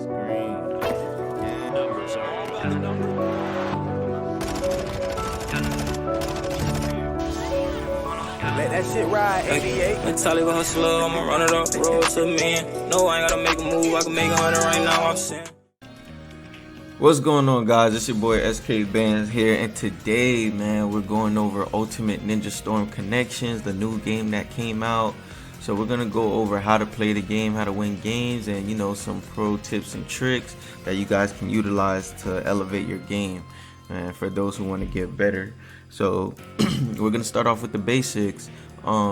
Let that shit ride, 88. Untitled hustler, I'ma run it off the road to me. No, I ain't gotta make a move, I can make 100 right now, I'm saying. What's going on, guys? It's your boy SK Bands here, and today, man, we're going over Ultimate Ninja Storm Connections, the new game that came out. So we're gonna go over how to play the game, how to win games, and some pro tips and tricks that you guys can utilize to elevate your game, and for those who want to get better. So we're gonna start off with the basics.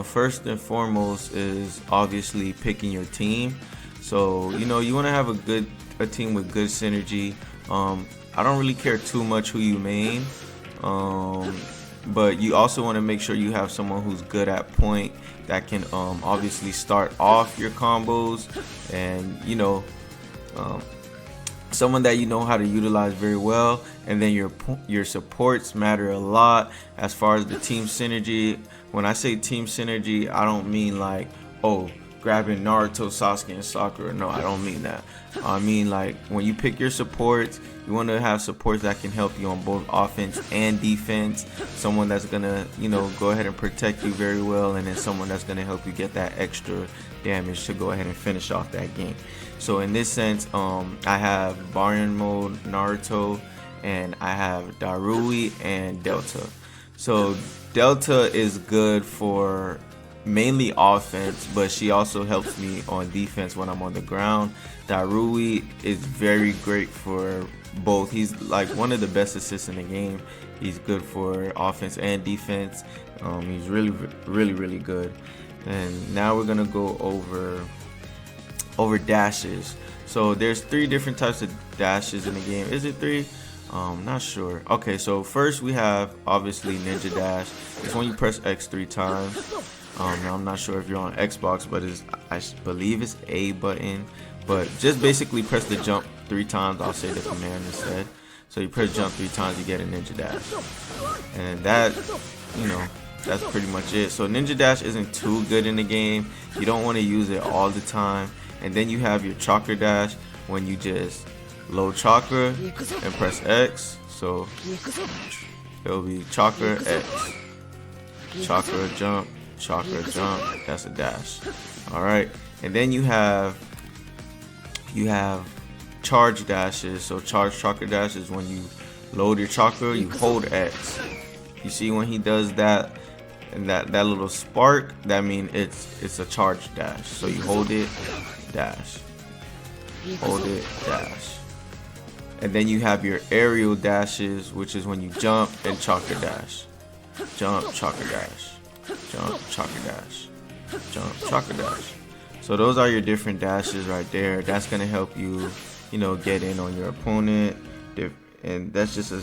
First and foremost is obviously picking your team. So you want to have a team with good synergy. I don't really care too much who you main, but you also want to make sure you have someone who's good at point that can obviously start off your combos, and someone that you know how to utilize very well. And then your supports matter a lot as far as the team synergy. When I say team synergy, I don't mean like, oh, grabbing Naruto, Sasuke, and Sakura. No, I don't mean that. I mean, like, when you pick your supports, you want to have supports that can help you on both offense and defense. Someone that's gonna go ahead and protect you very well, and then someone that's gonna help you get that extra damage to go ahead and finish off that game. So in this sense, I have Baryon mode Naruto, and I have Darui and Delta. So Delta is good for mainly offense, but she also helps me on defense when I'm on the ground. Darui is very great for both. He's like one of the best assists in the game. He's good for offense and defense. He's really good. And now we're gonna go over dashes. So there's 3 different types of dashes in the game. Is it 3? Not sure. Okay, so first we have obviously Ninja Dash. It's when you press X 3 times. Now I'm not sure if you're on Xbox, but I believe it's A button. But just basically press the jump 3 times. I'll say the command instead. So you press jump 3 times, you get a Ninja Dash. And that, that's pretty much it. So Ninja Dash isn't too good in the game. You don't want to use it all the time. And then you have your Chakra Dash when you just load Chakra and press X. So it'll be Chakra X, Chakra jump, Chakra jump. That's a dash. All right, and then you have charge dashes. So charge Chakra dash is when you load your Chakra, you hold X. You see when he does that, and that little spark, that means it's a charge dash. So you hold it, dash, hold it, dash. And then you have your aerial dashes, which is when you jump and Chakra dash. Jump, Chakra dash. Jump, Chakra dash. Jump, Chakra dash. So those are your different dashes right there. That's going to help you, get in on your opponent. And that's just a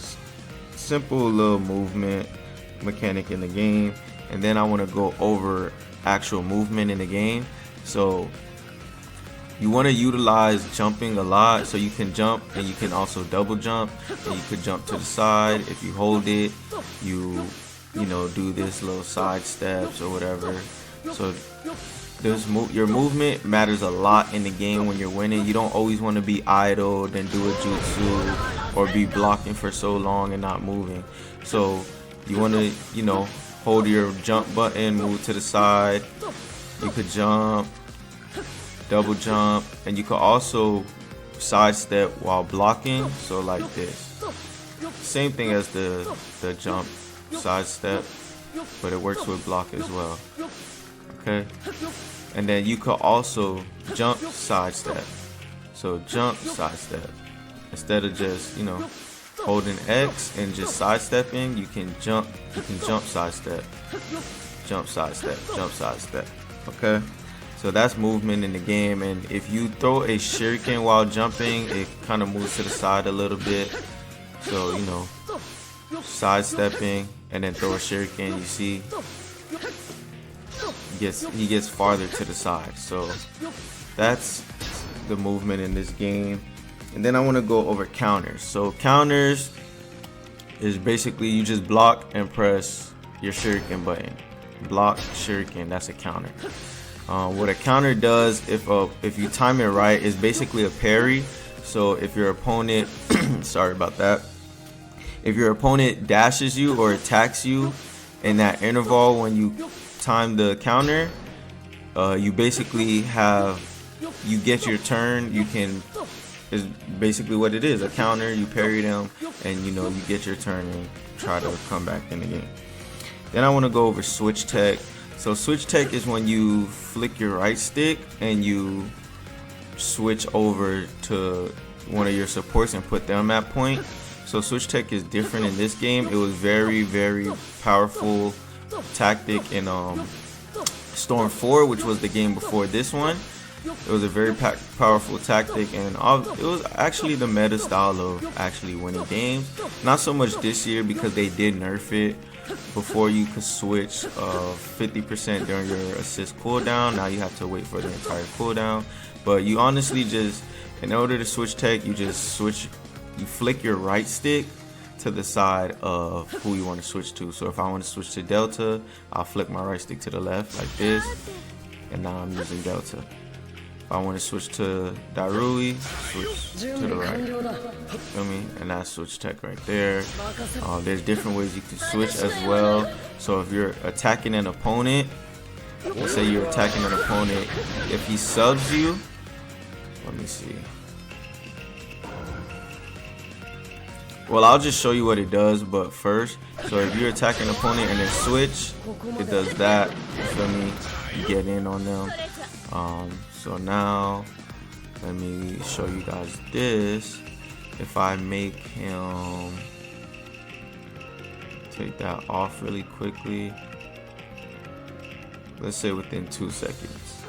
simple little movement mechanic in the game. And then I want to go over actual movement in the game. So you want to utilize jumping a lot, so you can jump and you can also double jump, and you could jump to the side. If you hold it, you do this little side steps or whatever. So your movement matters a lot in the game when you're winning. You don't always want to be idle, then do a jutsu, or be blocking for so long and not moving. So you want to hold your jump button, move to the side. You could jump, double jump, and you can also sidestep while blocking. So like this, same thing as the jump sidestep, but it works with block as well. Okay, and then you could also jump sidestep. So jump sidestep, instead of just holding X and just sidestepping, you can jump sidestep, jump sidestep, jump sidestep. Okay, so that's movement in the game. And if you throw a shuriken while jumping, it kind of moves to the side a little bit. So sidestepping and then throw a shuriken, you see he gets farther to the side. So that's the movement in this game. And then I want to go over counters. So counters is basically you just block and press your shuriken button. Block, shuriken, that's a counter. What a counter does, if you time it right, is basically a parry. So if your opponent, sorry about that, if your opponent dashes you or attacks you in that interval when you time the counter, you basically you get your turn. You can, is basically what it is, a counter. You parry them, and you get your turn and try to come back in the game. Then I want to go over switch tech. So switch tech is when you flick your right stick and you switch over to one of your supports and put them at point. So switch tech is different in this game. It was very, very powerful tactic in Storm 4, which was the game before this one. It was a very powerful tactic, and it was actually the meta style of actually winning games. Not so much this year because they did nerf it. Before you could switch 50% during your assist cooldown. Now you have to wait for the entire cooldown. But you honestly just, in order to switch tech, you just you flick your right stick to the side of who you want to switch to. So if I want to switch to Delta, I'll flick my right stick to the left like this, and now I'm using Delta. If I want to switch to Darui, switch to the right. Feel me? And that's switch tech right there. There's different ways you can switch as well. So if you're attacking an opponent, let's say you're attacking an opponent, if he subs you, let me see. Well, I'll just show you what it does, but first, so if you're attacking an opponent and then switch, it does that. You feel me? You get in on them. So now, let me show you guys this. If I make him take that off really quickly, let's say within 2 seconds.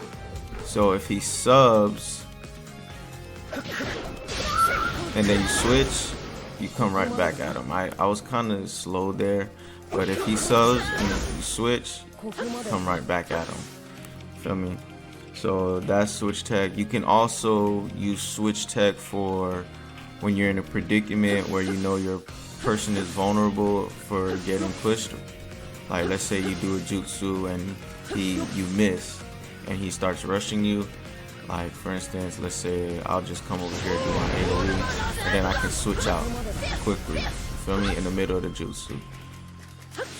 So if he subs, and then you switch, you come right back at him. I was kind of slow there, but if he subs and you switch, come right back at him. Feel me? So that's switch tech. You can also use switch tech for when you're in a predicament where you know your person is vulnerable for getting pushed. Like let's say you do a jutsu and you miss and he starts rushing you. Like for instance, let's say I'll just come over here doing AoE and then I can switch out quickly. You feel me? In the middle of the jutsu.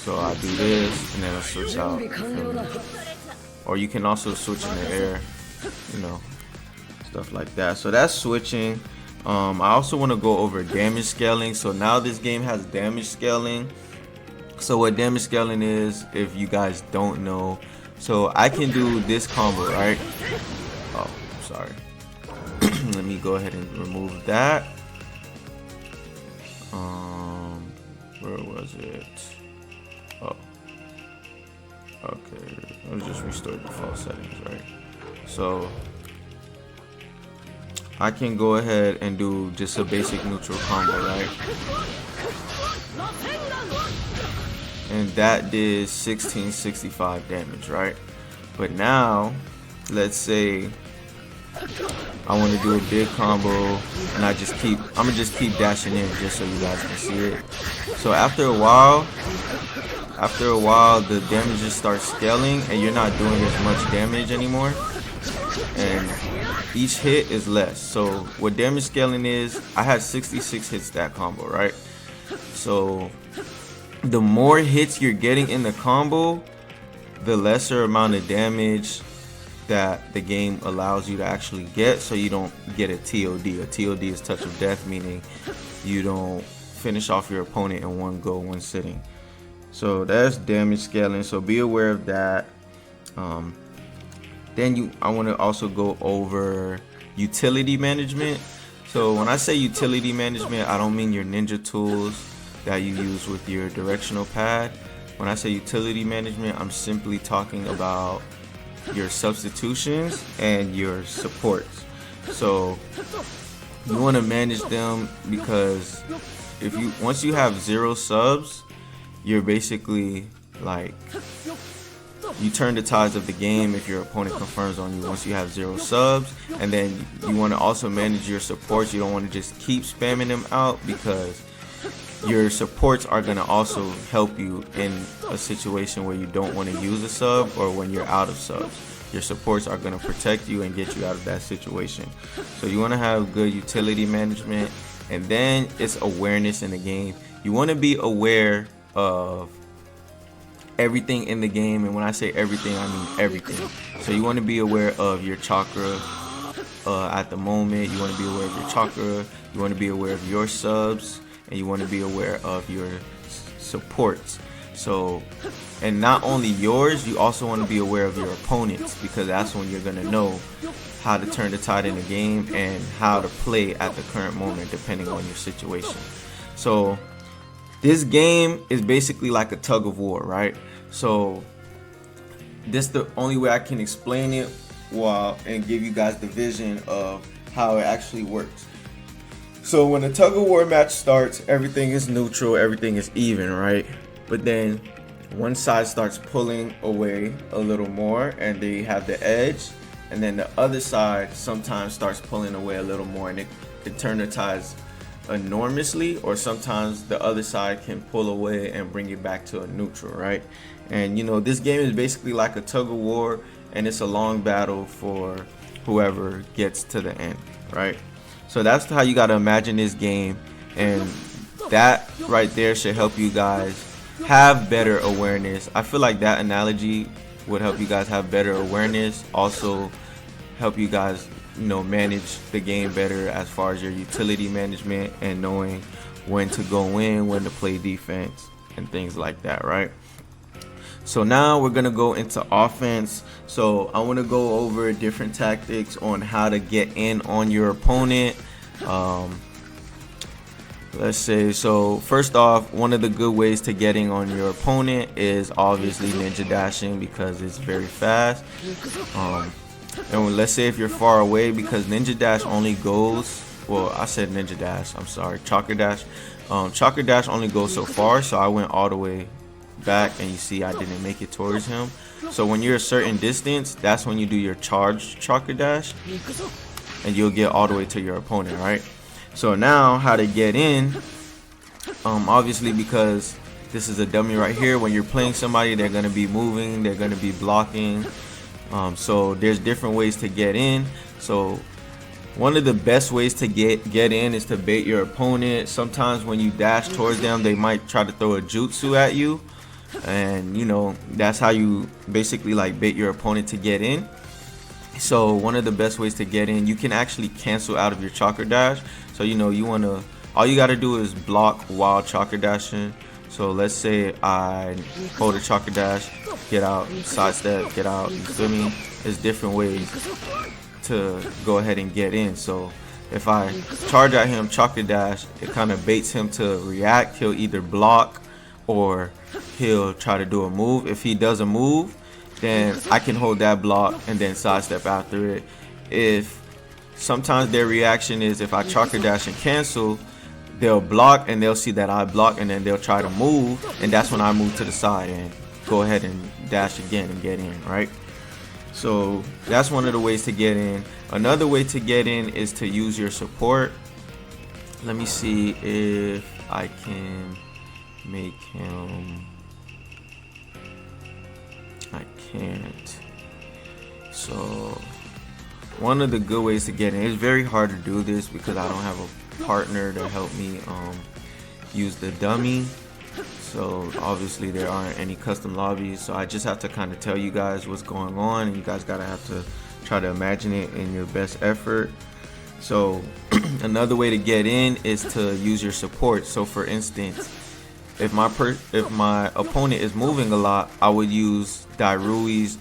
So I do this and then I switch out. You feel me? Or you can also switch in the air, stuff like that. So that's switching. I also want to go over damage scaling. So now this game has damage scaling. So what damage scaling is, if you guys don't know, so I can do this combo, right? Oh, sorry. Let me go ahead and remove that. Where was it? Oh. Okay, let me just restore default settings, right? So I can go ahead and do just a basic neutral combo, right? And that did 1665 damage, right? But now, let's say I want to do a big combo, and I'm gonna just keep dashing in just so you guys can see it. So after a while, the damage just starts scaling and you're not doing as much damage anymore, and each hit is less. So what damage scaling is, I had 66 hits that combo, right? So the more hits you're getting in the combo, the lesser amount of damage that the game allows you to actually get, so you don't get a TOD. A TOD is touch of death, meaning you don't finish off your opponent in one go, one sitting. So that's damage scaling, so be aware of that. Then I want to also go over utility management. So when I say utility management, I don't mean your ninja tools that you use with your directional pad. When I say utility management, I'm simply talking about your substitutions and your supports. So you want to manage them, because once you have 0 subs, you're basically like, you turn the tides of the game if your opponent confirms on you once you have 0 subs. And then you want to also manage your supports. You don't want to just keep spamming them out, because your supports are going to also help you in a situation where you don't want to use a sub or when you're out of subs. your supports are going to protect you and get you out of that situation. So you want to have good utility management, and then it's awareness in the game. You want to be aware of everything in the game, and when I say everything, I mean everything. So you want to be aware of your chakra at the moment. You want to be aware of your chakra. You want to be aware of your subs, and you want to be aware of your supports. So, and not only yours, you also want to be aware of your opponents, because that's when you're going to know how to turn the tide in the game and how to play at the current moment depending on your situation. So this game is basically like a tug of war, right? So this is the only way I can explain it and give you guys the vision of how it actually works. So when a tug of war match starts, everything is neutral, everything is even, right? But then one side starts pulling away a little more and they have the edge, and then the other side sometimes starts pulling away a little more, and it can turn the tides enormously, or sometimes the other side can pull away and bring it back to a neutral, right? And you know, this game is basically like a tug of war, and it's a long battle for whoever gets to the end, right? So that's how you got to imagine this game, and that right there should help you guys have better awareness. I feel like that analogy would help you guys have better awareness, also help you guys, you know, manage the game better as far as your utility management and knowing when to go in, when to play defense and things like that, right? So now we're gonna go into offense. So I want to go over different tactics on how to get in on your opponent. Let's say, so first off, one of the good ways to getting on your opponent is obviously ninja dashing, because it's very fast. And let's say if you're far away, because ninja dash only goes, well, I said ninja dash, I'm sorry, chakra dash. Chakra dash only goes so far, so I went all the way back, and you see I didn't make it towards him. So when you're a certain distance, that's when you do your charged chakra dash, and you'll get all the way to your opponent, right? So now how to get in, obviously, because this is a dummy right here, when you're playing somebody, they're going to be moving, they're going to be blocking. So there's different ways to get in. So one of the best ways to get in is to bait your opponent. Sometimes when you dash towards them, they might try to throw a jutsu at you, and you know, that's how you basically like bait your opponent to get in. So one of the best ways to get in, you can actually cancel out of your chakra dash. So you know, you want to, all you got to do is block while chakra dashing. So let's say I hold a chakra dash, get out, sidestep, get out, you feel me? There's different ways to go ahead and get in. So if I charge at him, chakra dash, it kind of baits him to react. He'll either block or he'll try to do a move. If he does a move, then I can hold that block and then sidestep after it. If sometimes their reaction is, if I chakra dash and cancel, they'll block and they'll see that I block, and then they'll try to move, and that's when I move to the side and go ahead and dash again and get in, right? So that's one of the ways to get in. Another way to get in is to use your support. Let me see if I can make him. I can't. So one of the good ways to get in, it's very hard to do this because I don't have a partner to help me use the dummy. So obviously there aren't any custom lobbies, so I just have to kind of tell you guys what's going on, and you guys gotta have to try to imagine it in your best effort. So another way to get in is to use your support. So for instance, if my opponent is moving a lot, I would use Dairui's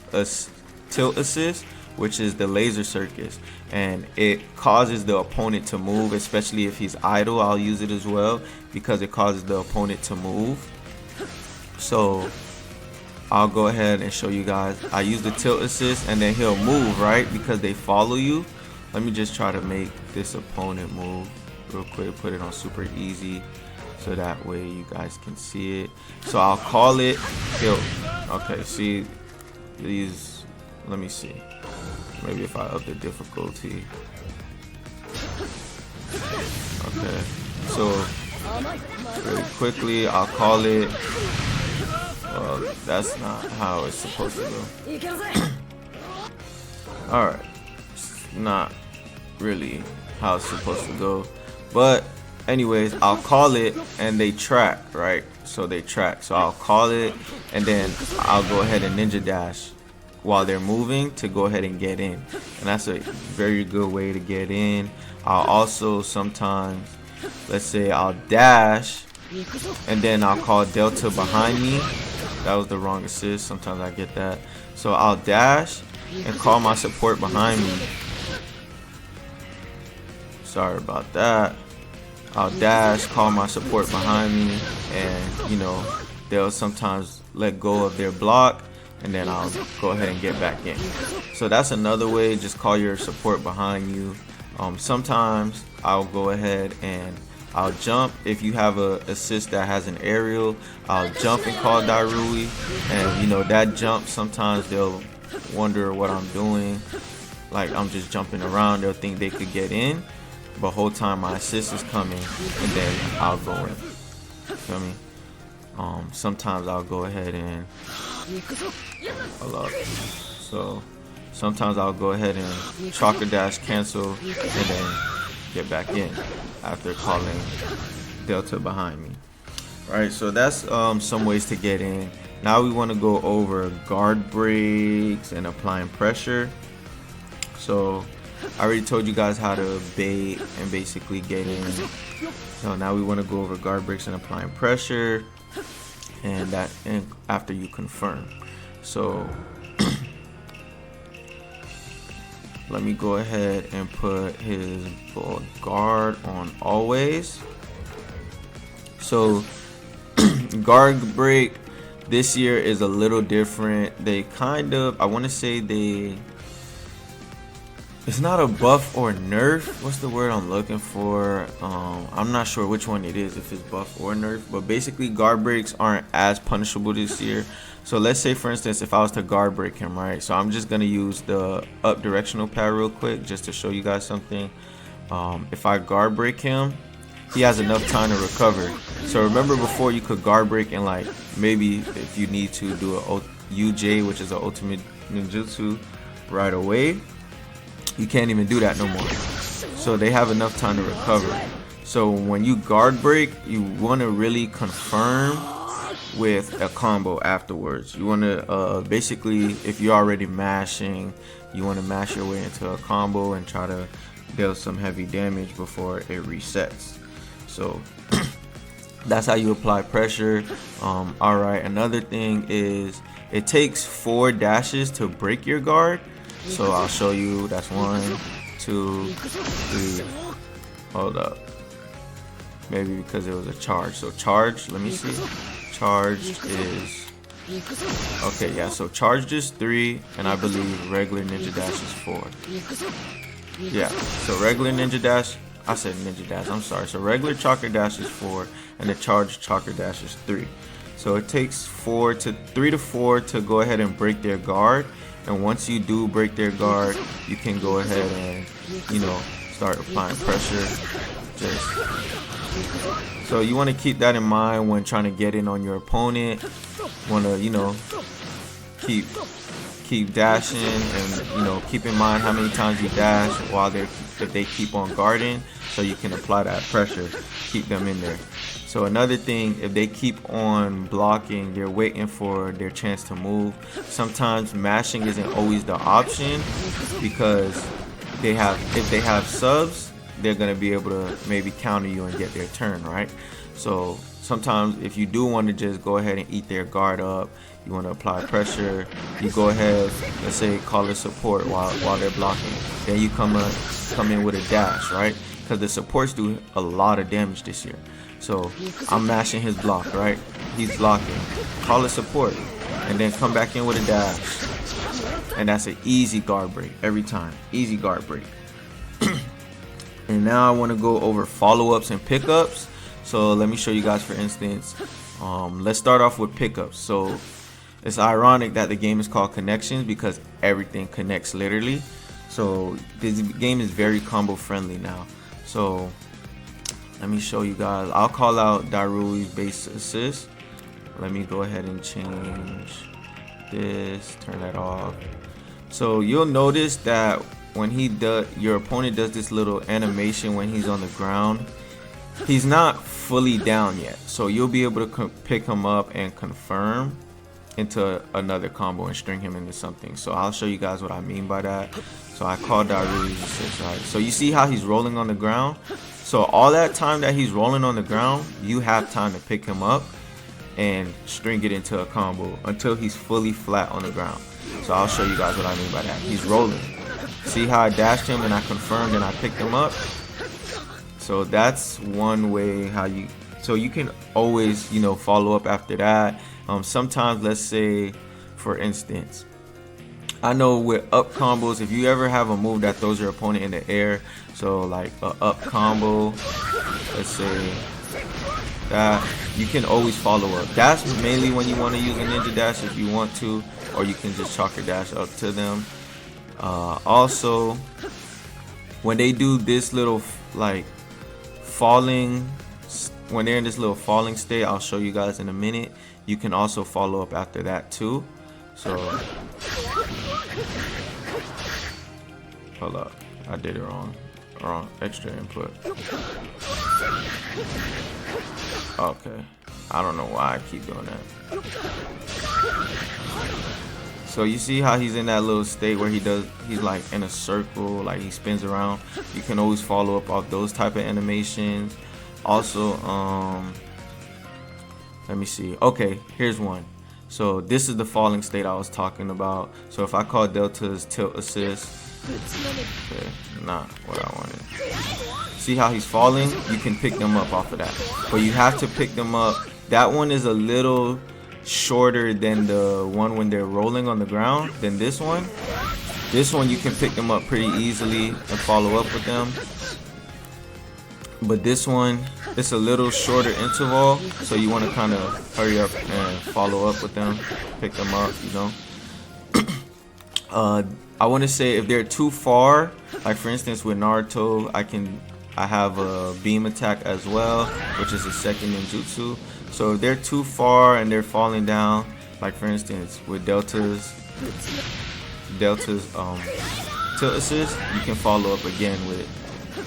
tilt assist, which is the laser circus, and it causes the opponent to move, especially if he's idle. I'll use it as well because it causes the opponent to move. So I'll go ahead and show you guys. I use the tilt assist, and then he'll move, right, because they follow you. Let me just try to make this opponent move real quick, put it on super easy so that way you guys can see it. So I'll call it tilt. Okay, see these, let me see, maybe if I up the difficulty. Okay, so really quickly I'll call it, well, that's not how it's supposed to go. Alright, it's not really how it's supposed to go, but anyways, I'll call it and they track, right? So they track, so I'll call it and then I'll go ahead and ninja dash while they're moving to go ahead and get in, and that's a very good way to get in. I'll also sometimes, let's say I'll dash and then I'll call Delta behind me. That was the wrong assist, sometimes I get that. So I'll dash and call my support behind me. Sorry about that. I'll dash, call my support behind me, and you know, they'll sometimes let go of their block, and then I'll go ahead and get back in. So that's another way, just call your support behind you. Sometimes I'll go ahead and I'll jump. If you have a assist that has an aerial, I'll jump and call Darui, and you know, that jump, sometimes they'll wonder what I'm doing, like I'm just jumping around. They'll think they could get in, but whole time my assist is coming, and then I'll go in. Feel me? Sometimes I'll go ahead and hold up. So sometimes I'll go ahead and chakra dash, cancel, and then get back in after calling Delta behind me. Right, so that's some ways to get in. Now we want to go over guard breaks and applying pressure. So I already told you guys how to bait and basically get in. So now we want to go over guard breaks and applying pressure, and that after you confirm. So let me go ahead and put his guard on always. So guard break this year is a little different. They kind of, I want to say it's not a buff or nerf. What's the word I'm looking for? I'm not sure which one it is, if it's buff or nerf, but basically guard breaks aren't as punishable this year. So let's say, for instance, if I was to guard break him, right? So I'm just gonna use the up directional pad real quick just to show you guys something. If I guard break him, he has enough time to recover. So remember, before you could guard break and like maybe if you need to do a UJ, which is an ultimate ninjutsu, right away. You can't even do that no more. So they have enough time to recover. So when you guard break, you want to really confirm with a combo afterwards. You want to basically, if you're already mashing, you want to mash your way into a combo and try to deal some heavy damage before it resets. So that's how you apply pressure. Alright, another thing is it takes 4 dashes to break your guard. So I'll show you. That's 1, 2, 3. Hold up. Maybe because it was a charge. So charge, let me see. Charged is, okay, yeah, so charged is 3, and I believe regular ninja dash is 4. Yeah, so regular ninja dash, I said ninja dash, I'm sorry. So regular chakra dash is 4, and the charged chakra dash is 3. So it takes 3 to 4 to go ahead and break their guard. And once you do break their guard, you can go ahead and, you know, start applying pressure. So you want to keep that in mind when trying to get in on your opponent. Want to, you know, keep dashing, and you know, keep in mind how many times you dash while if they keep on guarding, so you can apply that pressure, keep them in there. So another thing, if they keep on blocking, they're waiting for their chance to move. Sometimes mashing isn't always the option, because if they have subs, they're gonna be able to maybe counter you and get their turn, right? So sometimes if you do want to just go ahead and eat their guard up, you want to apply pressure, you go ahead, let's say call it support while they're blocking. Then you come in with a dash, right? Because the supports do a lot of damage this year. So I'm mashing his block, right? He's blocking. Call it support, and then come back in with a dash, and that's an easy guard break every time. Easy guard break. And now I want to go over follow-ups and pickups. So let me show you guys, for instance. Let's start off with pickups. So it's ironic that the game is called Connections, because everything connects literally. So this game is very combo friendly now. So let me show you guys. I'll call out Darui's base assist. Let me go ahead and change this, turn that off. So you'll notice that when your opponent does this little animation when he's on the ground, he's not fully down yet. So you'll be able to pick him up and confirm into another combo and string him into something. So I'll show you guys what I mean by that. So I called Daru's assist, right? So you see how he's rolling on the ground? So all that time that he's rolling on the ground, you have time to pick him up and string it into a combo until he's fully flat on the ground. So I'll show you guys what I mean by that. He's rolling. See how I dashed him and I confirmed and I picked him up? So that's one way how you, so you can always, you know, follow up after that. Sometimes, let's say, for instance, I know with up combos, if you ever have a move that throws your opponent in the air, so like a up combo, let's say that, you can always follow up. That's mainly when you want to use a ninja dash if you want to, or you can just chalk your dash up to them. Also, when they do this little like falling, when they're in this little falling state, I'll show you guys in a minute. You can also follow up after that too. So hold up, I did it wrong. Extra input. Okay, I don't know why I keep doing that. So you see how he's in that little state where he's like in a circle, like he spins around. You can always follow up off those type of animations. Also, let me see. Okay, here's one. So this is the falling state I was talking about. So if I call Delta's tilt assist, okay, not what I wanted. See how he's falling? You can pick them up off of that, but you have to pick them up. That one is a little shorter than the one when they're rolling on the ground than this one. This one you can pick them up pretty easily and follow up with them. But this one, it's a little shorter interval, so you want to kind of hurry up and follow up with them, pick them up, you know. I want to say if they're too far, like for instance with Naruto, I have a beam attack as well, which is a second ninjutsu. So if they're too far and they're falling down, like for instance with Delta's tilt assist, you can follow up again with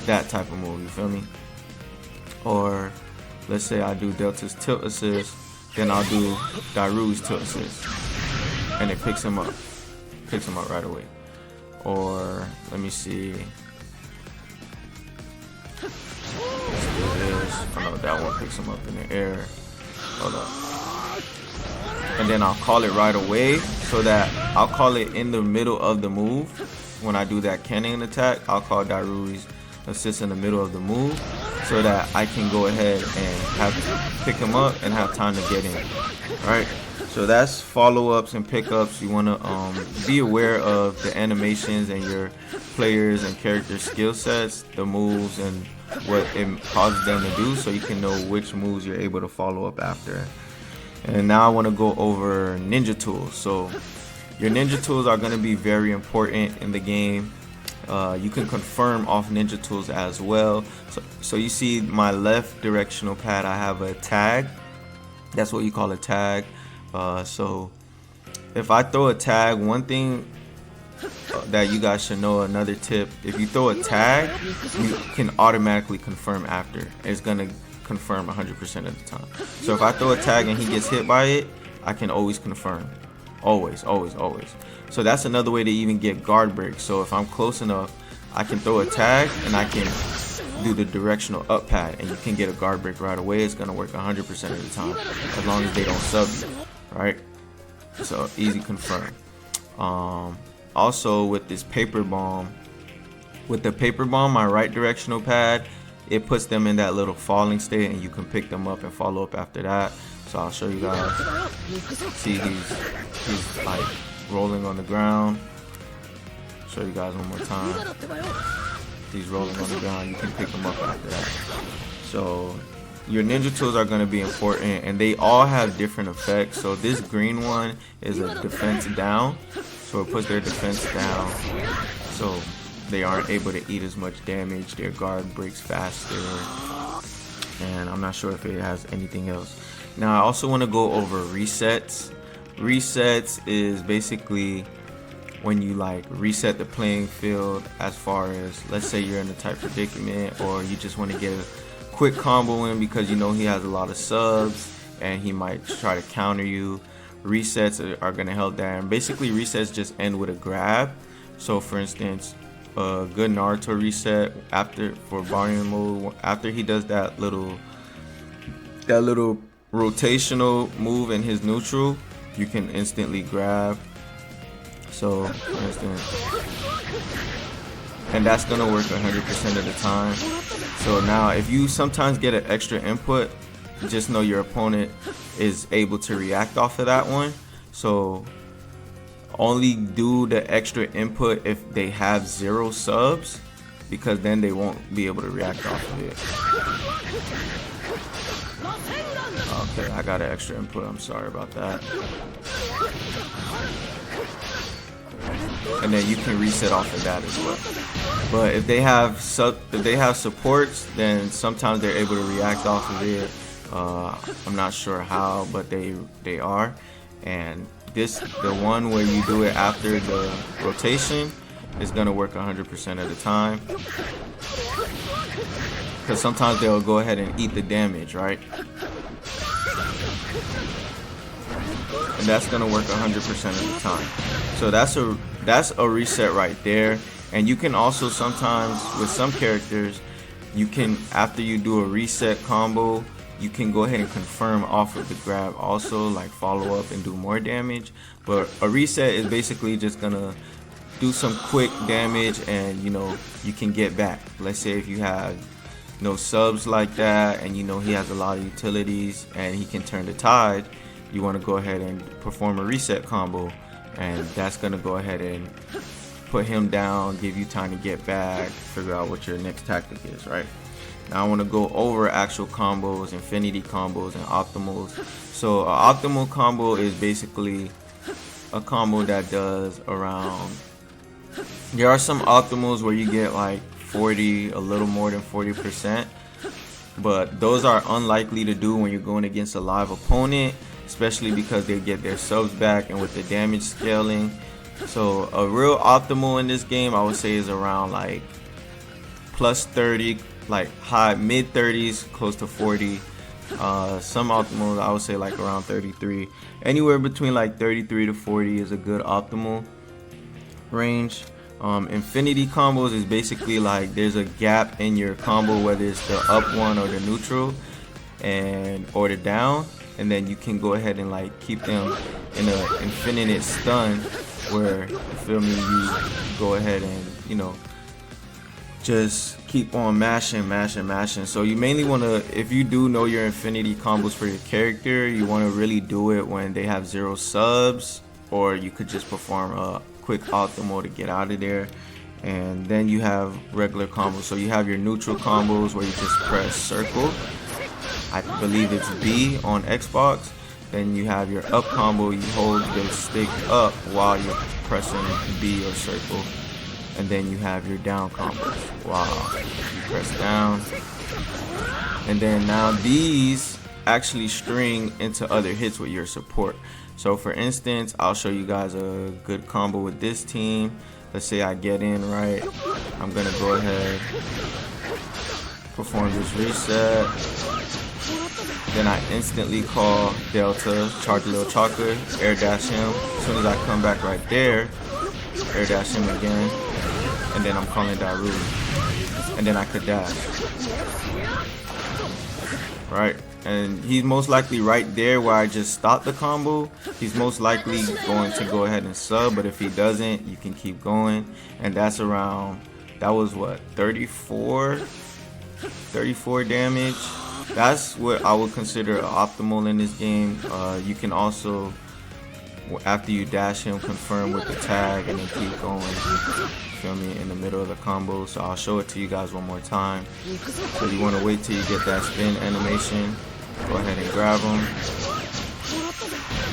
that type of move, you feel me? Or let's say I do Delta's tilt assist, then I'll do Daru's tilt assist, and it picks him up right away. Or let me see, let's do this. Oh no, that one picks him up in the air. Hold up. And then I'll call it right away, so that I'll call it in the middle of the move. When I do that cannon attack, I'll call Daru's assist in the middle of the move, so that I can go ahead and pick him up and have time to get in. Alright, so that's follow-ups and pickups. You want to be aware of the animations and your players and character skill sets, the moves and what it causes them to do, so you can know which moves you're able to follow up after. And now I want to go over ninja tools. So your ninja tools are going to be very important in the game. You can confirm off ninja tools as well. So you see my left directional pad, I have a tag. That's what you call a tag. So if I throw a tag, one thing that you guys should know, another tip, if you throw a tag, you can automatically confirm after. It's gonna confirm 100% of the time. So if I throw a tag and he gets hit by it, I can always confirm. Always. So that's another way to even get guard breaks. So if I'm close enough, I can throw a tag and I can do the directional up pad, and you can get a guard break right away. It's gonna work 100% of the time, as long as they don't sub you, right? So easy confirm. Also with this paper bomb, my right directional pad, it puts them in that little falling state, and you can pick them up and follow up after that. So I'll show you guys. See, he's like rolling on the ground. Show you guys one more time. He's rolling on the ground. You can pick him up after that. So your ninja tools are going to be important, and they all have different effects. So this green one is a defense down, so it puts their defense down, so they aren't able to eat as much damage. Their guard breaks faster, and I'm not sure if it has anything else. Now I also want to go over resets. Resets is basically when you like reset the playing field, as far as, let's say you're in a tight predicament, or you just want to get a quick combo in because you know he has a lot of subs and he might try to counter you. Resets are going to help that, and basically resets just end with a grab. So for instance, a good Naruto reset for Baryon mode, after he does that little rotational move in his neutral, you can instantly grab. So for instance, and that's gonna work 100% of the time. So now if you sometimes get an extra input, just know your opponent is able to react off of that one. So only do the extra input if they have 0 subs, because then they won't be able to react off of it. Okay, I got an extra input, I'm sorry about that. And then you can reset off of that as well. But if they have supports, then sometimes they're able to react off of it. I'm not sure how, but they are. And the one where you do it after the rotation is gonna work 100% of the time, because sometimes they'll go ahead and eat the damage, right? And that's gonna work 100% of the time. So that's a reset right there. And you can also sometimes, with some characters, you can, after you do a reset combo, you can go ahead and confirm off of the grab also, like follow up and do more damage. But a reset is basically just gonna do some quick damage, and you know, you can get back. Let's say if you have no subs like that, and you know he has a lot of utilities and he can turn the tide, you want to go ahead and perform a reset combo, and that's gonna go ahead and put him down, give you time to get back, figure out what your next tactic is, right? Now I want to go over actual combos, infinity combos, and optimals. So an optimal combo is basically a combo that does around, there are some optimals where you get like 40, a little more than 40%, but those are unlikely to do when you're going against a live opponent, especially because they get their subs back and with the damage scaling. So a real optimal in this game, I would say, is around like plus 30, like high mid 30s, close to 40. Some optimals I would say like around 33. Anywhere between like 33 to 40 is a good optimal range. Infinity combos is basically like there's a gap in your combo, whether it's the up one or the neutral or the down, and then you can go ahead and like keep them in an infinite stun where, you feel me, you go ahead and, you know, just keep on mashing. So you mainly want to, if you do know your infinity combos for your character, you want to really do it when they have 0 subs, or you could just perform a quick optimal to get out of there. And then you have regular combos. So you have your neutral combos where you just press circle, I believe it's B on Xbox. Then you have your up combo, you hold the stick up while you're pressing B or circle. And then you have your down combos while you press down. And then now these actually string into other hits with your support. So for instance, I'll show you guys a good combo with this team. Let's say I get in, right? I'm gonna go ahead, perform this reset. Then I instantly call Delta, charge a little chocolate, air dash him. As soon as I come back right there, air dash him again. And then I'm calling Naruto. And then I could dash. Right? And he's most likely right there where I just stopped the combo. He's most likely going to go ahead and sub, but if he doesn't, you can keep going. And that's around, that was what, 34 damage. That's what I would consider optimal in this game. You can also, after you dash him, confirm with the tag and then keep going, feel me, in the middle of the combo. So I'll show it to you guys one more time. So you want to wait till you get that spin animation, go ahead and grab him.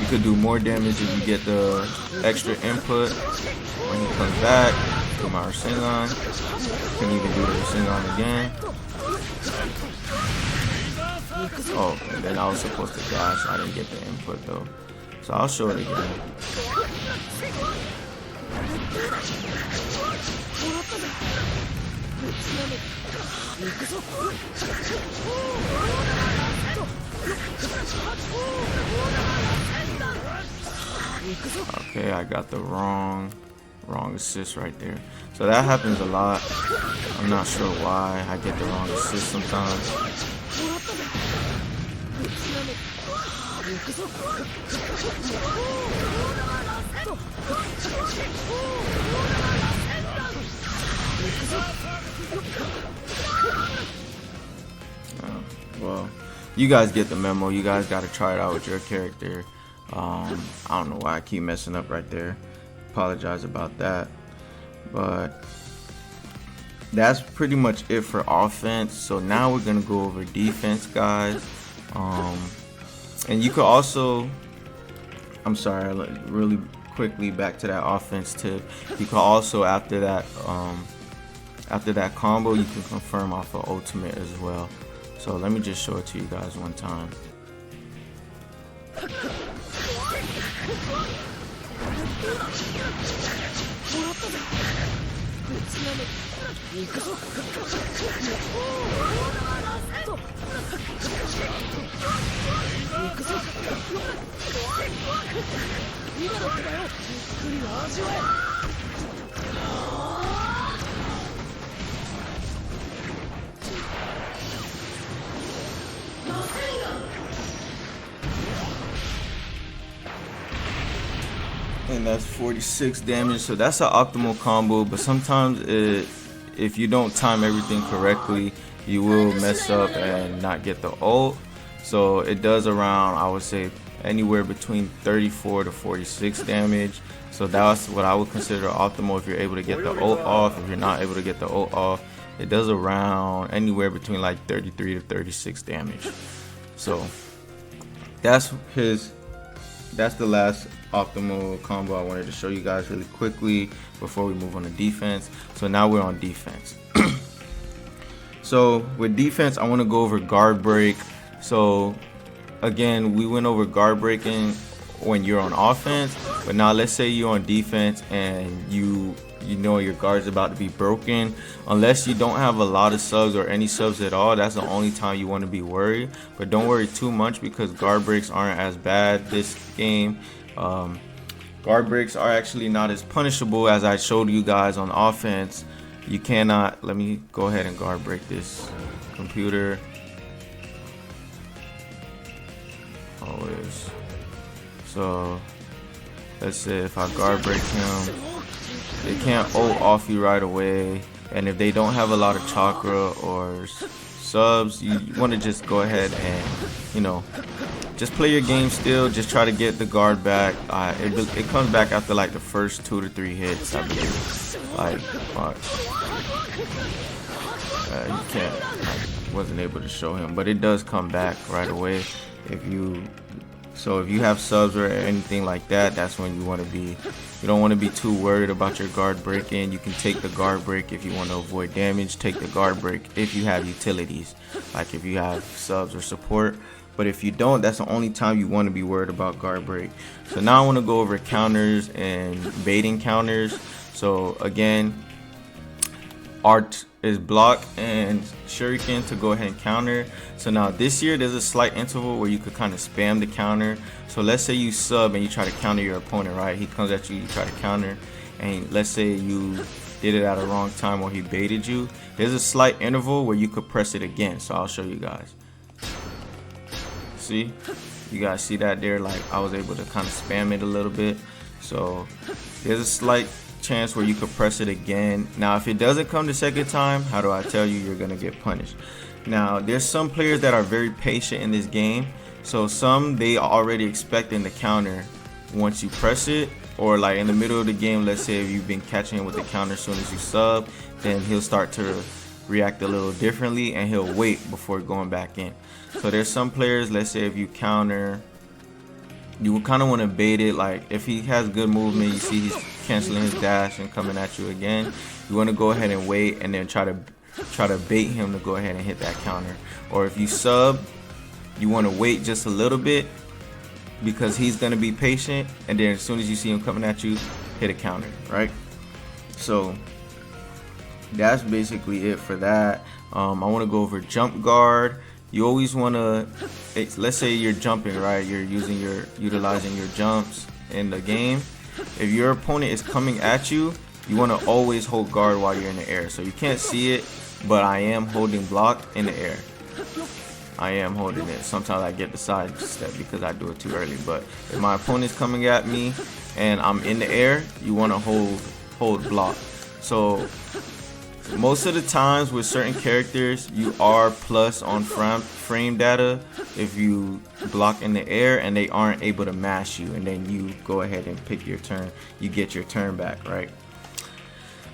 You could do more damage if you get the extra input. When he comes back, do my Rasengan. You can even do the Rasengan again. Oh, and then I was supposed to dash. I didn't get the input though. So I'll show it again. Okay, I got the wrong assist right there. So that happens a lot. I'm not sure why I get the wrong assist sometimes. Well, you guys get the memo. You guys got to try it out with your character. I don't know why I keep messing up right there. Apologize about that. But that's pretty much it for offense. So now we're gonna go over defense, guys. And you could also, I'm sorry, really quickly back to that offense tip. You can also after that combo, you can confirm off of ultimate as well. So let me just show it to you guys one time. And that's 46 damage. So that's an optimal combo, but sometimes if you don't time everything correctly, you will mess up and not get the ult. So it does around, I would say, anywhere between 34 to 46 damage. So that's what I would consider optimal if you're able to get the ult off. If you're not able to get the ult off, it does around anywhere between like 33 to 36 damage. So that's the last optimal combo I wanted to show you guys really quickly before we move on to defense. So now we're on defense. So with defense, I want to go over guard break. So again, we went over guard breaking when you're on offense, but now let's say you're on defense and you know your guard's about to be broken. Unless you don't have a lot of subs or any subs at all, that's the only time you want to be worried. But don't worry too much because guard breaks aren't as bad this game. Guard breaks are actually not as punishable as I showed you guys on offense. You cannot, let me go ahead and guard break this computer. Always. So let's say if I guard break him, they can't ult off you right away, and if they don't have a lot of chakra or subs, you want to just go ahead and just play your game still. Just try to get the guard back. It comes back after like the first 2 to 3 hits, I believe. Like you can't, I wasn't able to show him, but it does come back right away if you have subs or anything like that. That's when you don't want to be too worried about your guard breaking. You can take the guard break if you want to avoid damage. Take the guard break if you have utilities, like if you have subs or support. But if you don't, that's the only time you want to be worried about guard break. So now I want to go over counters and baiting counters. So again, art is block and shuriken to go ahead and counter. So now this year there's a slight interval where you could kind of spam the counter. So let's say you sub and you try to counter your opponent, right? He comes at you, you try to counter, and let's say you did it at a wrong time or he baited you. There's a slight interval where you could press it again. So I'll show you guys. See, you guys see that there? Like I was able to kind of spam it a little bit. So there's a slight chance where you could press it again. Now if it doesn't come the second time, how do I tell you you're gonna get punished? Now there's some players that are very patient in this game. So some, they are already expecting the counter once you press it, or like in the middle of the game, let's say if you've been catching him with the counter as soon as you sub, then he'll start to react a little differently and he'll wait before going back in. So there's some players, let's say if you counter, you kind of want to bait it. Like if he has good movement, you see he's canceling his dash and coming at you again, you want to go ahead and wait and then try to bait him to go ahead and hit that counter. Or if you sub, you want to wait just a little bit because he's going to be patient, and then as soon as you see him coming at you, hit a counter, right? So that's basically it for that. I want to go over jump guard. You always want to, let's say you're jumping, right? You're utilizing your jumps in the game. If your opponent is coming at you, you want to always hold guard while you're in the air. So you can't see it, but I am holding block in the air. I am holding it. Sometimes I get the side step because I do it too early. But if my opponent's coming at me and I'm in the air, you want to hold block. So most of the times with certain characters, you are plus on frame data if you block in the air and they aren't able to mash you, and then you go ahead and pick your turn. You get your turn back, right?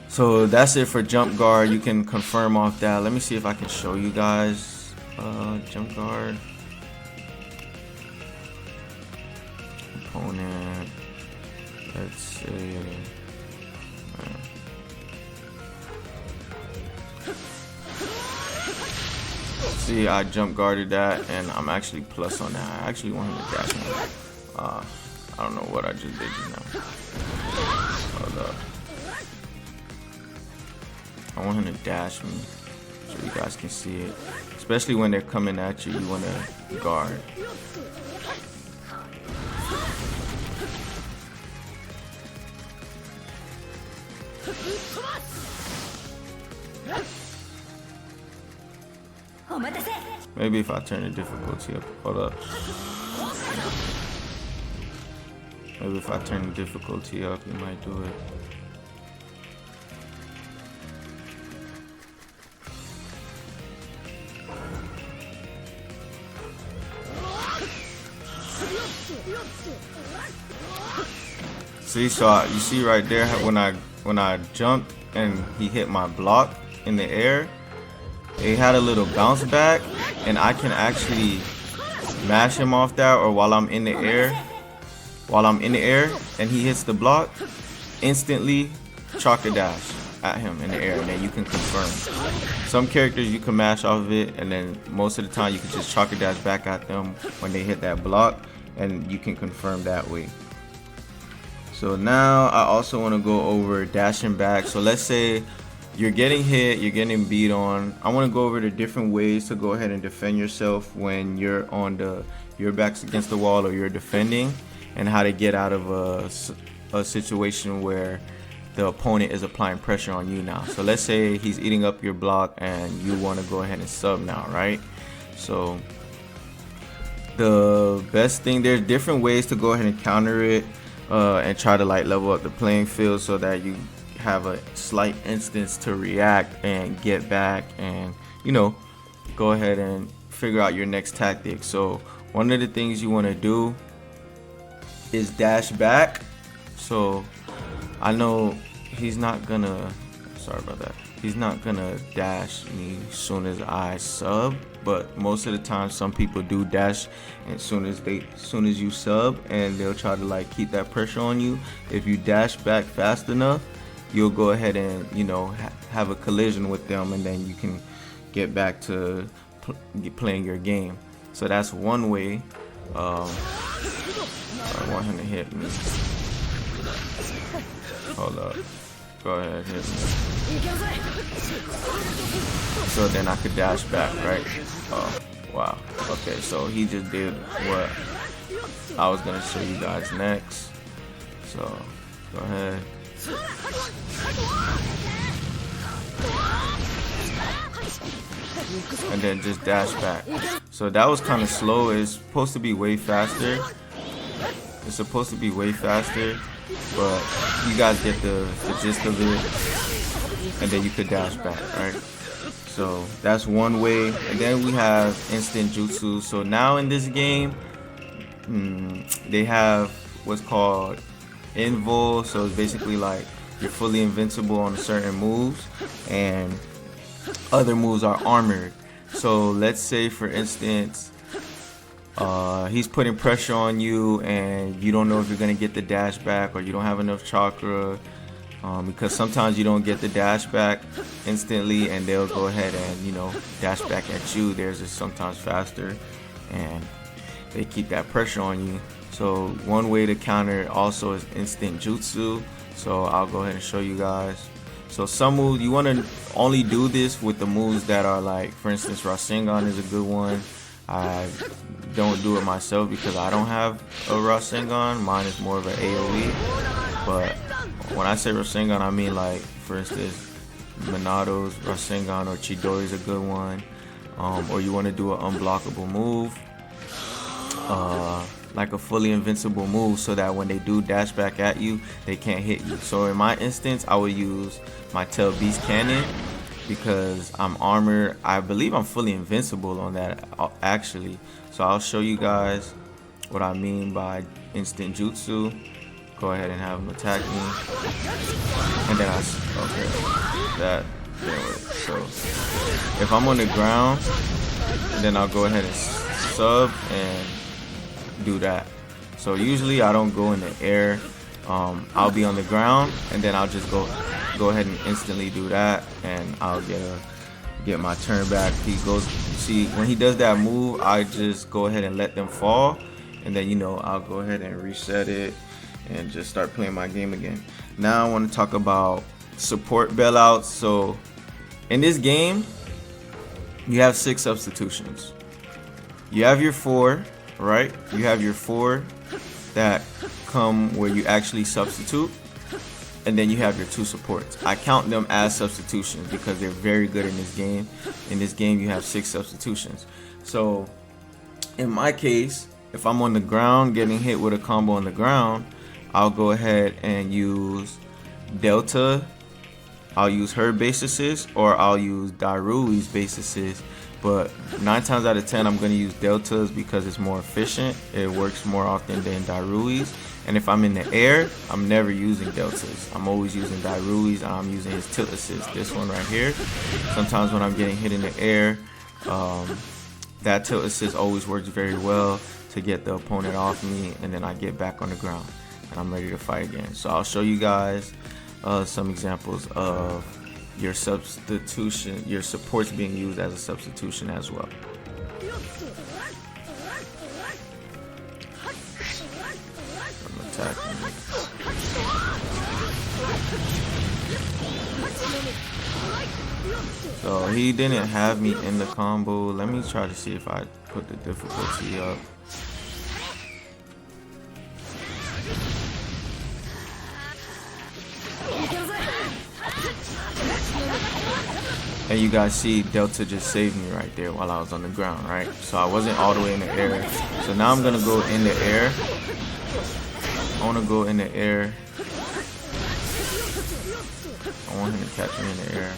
So that's it for jump guard. You can confirm off that. Let me see if I can show you guys jump guard. Opponent. Let's see. See, I jump guarded that, and I'm actually plus on that. I actually want him to dash me. I don't know what I just did just now. Hold up. I want him to dash me so you guys can see it. Especially when they're coming at you, you want to guard. Maybe if I turn the difficulty up. Hold up. Maybe if I turn the difficulty up, you might do it. See, so you see right there when I jumped and he hit my block in the air, it had a little bounce back, and I can actually mash him off that, or while I'm in the air and he hits the block, instantly chalk a dash at him in the air, and then you can confirm. Some characters you can mash off of it, and then most of the time you can just chalk a dash back at them when they hit that block, and you can confirm that way. So now I also want to go over dashing back. So let's say you're getting hit, you're getting beat on. I want to go over the different ways to go ahead and defend yourself when you're on your back's against the wall or you're defending, and how to get out of a situation where the opponent is applying pressure on you now. So let's say he's eating up your block and you want to go ahead and sub now, right? So the best thing, there's different ways to go ahead and counter it and try to like level up the playing field so that you have a slight instance to react and get back, and you know, go ahead and figure out your next tactic. So one of the things you want to do is dash back. So I know he's not gonna, sorry about that, he's not gonna dash me as soon as I sub, but most of the time some people do dash as soon as you sub, and they'll try to like keep that pressure on you. If you dash back fast enough, you'll go ahead and, you know, have a collision with them, and then you can get back to playing your game. So that's one way. I want him to hit me. Hold up. Go ahead, hit me. So then I could dash back, right? Oh, wow. Okay, so he just did what I was gonna show you guys next. So go ahead. And then just dash back. So that was kind of slow. It's supposed to be way faster. It's supposed to be way faster, but you guys get the gist of it. And then you could dash back, right? So that's one way. And then we have instant jutsu. So now in this game, they have what's called invul. So it's basically like you're fully invincible on certain moves, and other moves are armored. So let's say for instance he's putting pressure on you and you don't know if you're gonna get the dash back, or you don't have enough chakra, because sometimes you don't get the dash back instantly and they'll go ahead and, you know, dash back at you. Theirs is sometimes faster and they keep that pressure on you. So one way to counter it also is instant jutsu. So I'll go ahead and show you guys. So some moves, you want to only do this with the moves that are like, for instance, Rasengan is a good one. I don't do it myself because I don't have a Rasengan. Mine is more of an AoE. But when I say Rasengan, I mean like, for instance, Minato's Rasengan or Chidori is a good one. Or you want to do an unblockable move, like a fully invincible move, so that when they do dash back at you, they can't hit you. So in my instance, I would use my Tail Beast Cannon because I'm armored. I believe I'm fully invincible on that actually. So I'll show you guys what I mean by instant jutsu. Go ahead and have him attack me, and then that didn't work. So if I'm on the ground, then I'll go ahead and sub and do that. So usually I don't go in the air. I'll be on the ground, and then I'll just go ahead and instantly do that, and I'll get my turn back. He goes, see, when he does that move, I just go ahead and let them fall, and then, you know, I'll go ahead and reset it and just start playing my game again. Now I want to talk about support bailouts. So in this game, you have 6 substitutions. You have your 4, right? You have your 4 that come where you actually substitute, and then you have your 2 supports. I count them as substitutions because they're very good in this game. In this game, you have 6 substitutions. So in my case, if I'm on the ground getting hit with a combo on the ground, I'll go ahead and use Delta. I'll use her base assist, or I'll use Darui's base assist. But 9 times out of 10, I'm going to use Deltas because it's more efficient. It works more often than Darui's. And if I'm in the air, I'm never using Deltas. I'm always using Darui's, and I'm using his tilt assist. This one right here. Sometimes when I'm getting hit in the air, that tilt assist always works very well to get the opponent off me, and then I get back on the ground and I'm ready to fight again. So I'll show you guys some examples of your substitution, your supports being used as a substitution as well. I'm attacking. So he didn't have me in the combo. Let me try to see if I put the difficulty up. And you guys see Delta just saved me right there while I was on the ground, right? So I wasn't all the way in the air. So now I'm gonna go in the air. I wanna go in the air. I want him to catch me in the air.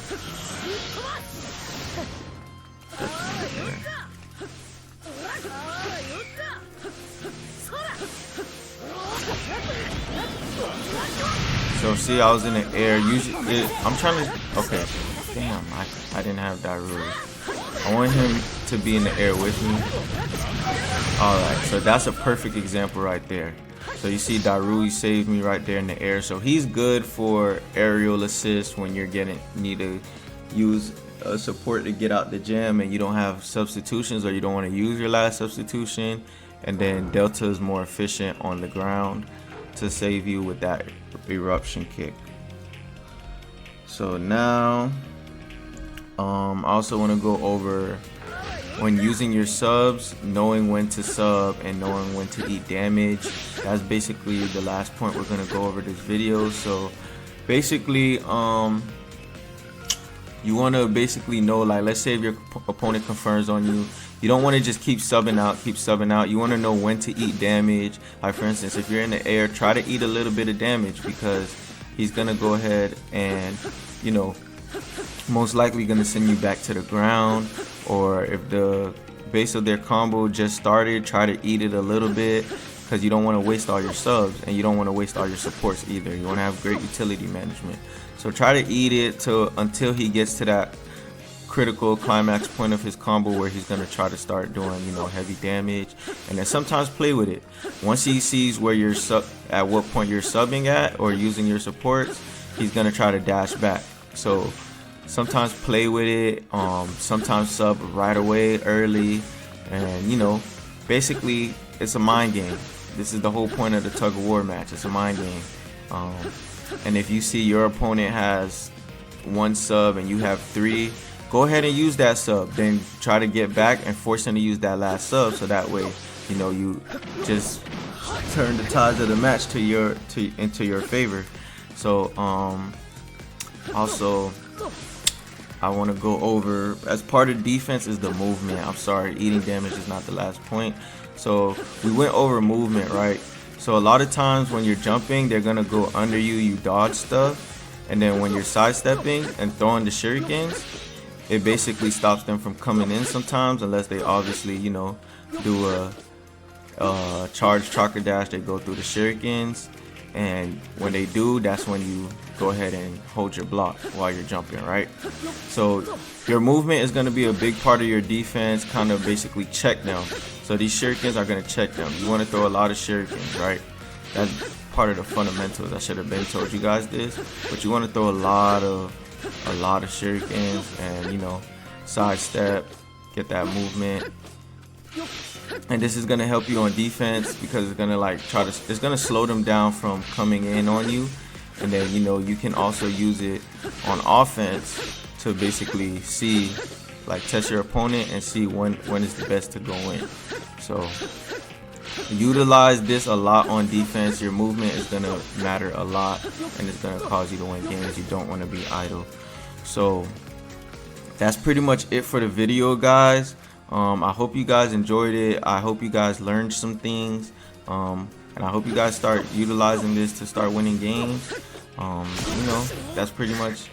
So see, I was in the air. Usually, I'm trying to. Okay, damn, I didn't have that rule. I want him to be in the air with me. All right, so that's a perfect example right there. So you see Darui saved me right there in the air. So he's good for aerial assist when you're need to use a support to get out the gym and you don't have substitutions, or you don't want to use your last substitution. And then Delta is more efficient on the ground to save you with that eruption kick. So now I also want to go over when using your subs, knowing when to sub and knowing when to eat damage. That's basically the last point we're going to go over this video. So basically you want to basically know, like, let's say if your opponent confirms on you, you don't want to just keep subbing out. You want to know when to eat damage. Like, for instance, if you're in the air, try to eat a little bit of damage, because he's going to go ahead and, you know, most likely going to send you back to the ground. Or if the base of their combo just started, try to eat it a little bit, because you don't want to waste all your subs and you don't want to waste all your supports either. You want to have great utility management. So try to eat it until he gets to that critical climax point of his combo where he's going to try to start doing, you know, heavy damage. And then sometimes play with it. Once he sees where you're at what point you're subbing at or using your supports, he's going to try to dash back. So sometimes play with it, sometimes sub right away early, and, you know, basically it's a mind game. This is the whole point of the tug of war match. It's a mind game. and if you see your opponent has 1 sub and you have 3, go ahead and use that sub. Then try to get back and force him to use that last sub, so that way, you know, you just turn the tides of the match into your favor. So also I want to go over, as part of defense is the movement. I'm sorry, eating damage is not the last point. So we went over movement, right? So a lot of times when you're jumping, they're gonna go under you, you dodge stuff, and then when you're sidestepping and throwing the shurikens, it basically stops them from coming in sometimes, unless they obviously, you know, do a charge chakra dash. They go through the shurikens, and when they do, that's when you go ahead and hold your block while you're jumping, right? So your movement is going to be a big part of your defense, kind of basically check them. So these shurikens are going to check them. You want to throw a lot of shurikens, right? That's part of the fundamentals. I should have been told you guys this, but you want to throw a lot of shurikens, and, you know, sidestep, get that movement. And this is gonna help you on defense, because it's gonna it's gonna slow them down from coming in on you. And then, you know, you can also use it on offense to basically see, like, test your opponent and see when is the best to go in. So utilize this a lot on defense. Your movement is gonna matter a lot, and it's gonna cause you to win games. You don't want to be idle. So that's pretty much it for the video, guys. I hope you guys enjoyed it. I hope you guys learned some things, and I hope you guys start utilizing this to start winning games. You know, that's pretty much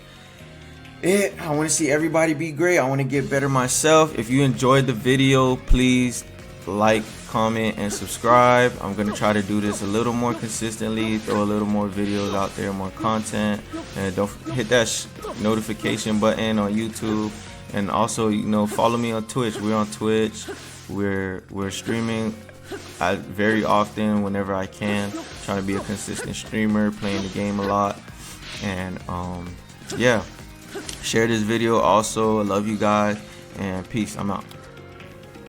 it. I want to see everybody be great. I want to get better myself. If you enjoyed the video, please like, comment, and subscribe. I'm gonna try to do this a little more consistently, throw a little more videos out there, more content, and don't hit that notification button on YouTube. And also, you know, follow me on Twitch. We're on Twitch. We're streaming very often whenever I can. Trying to be a consistent streamer, playing the game a lot. And yeah, share this video also. I love you guys, and peace. I'm out.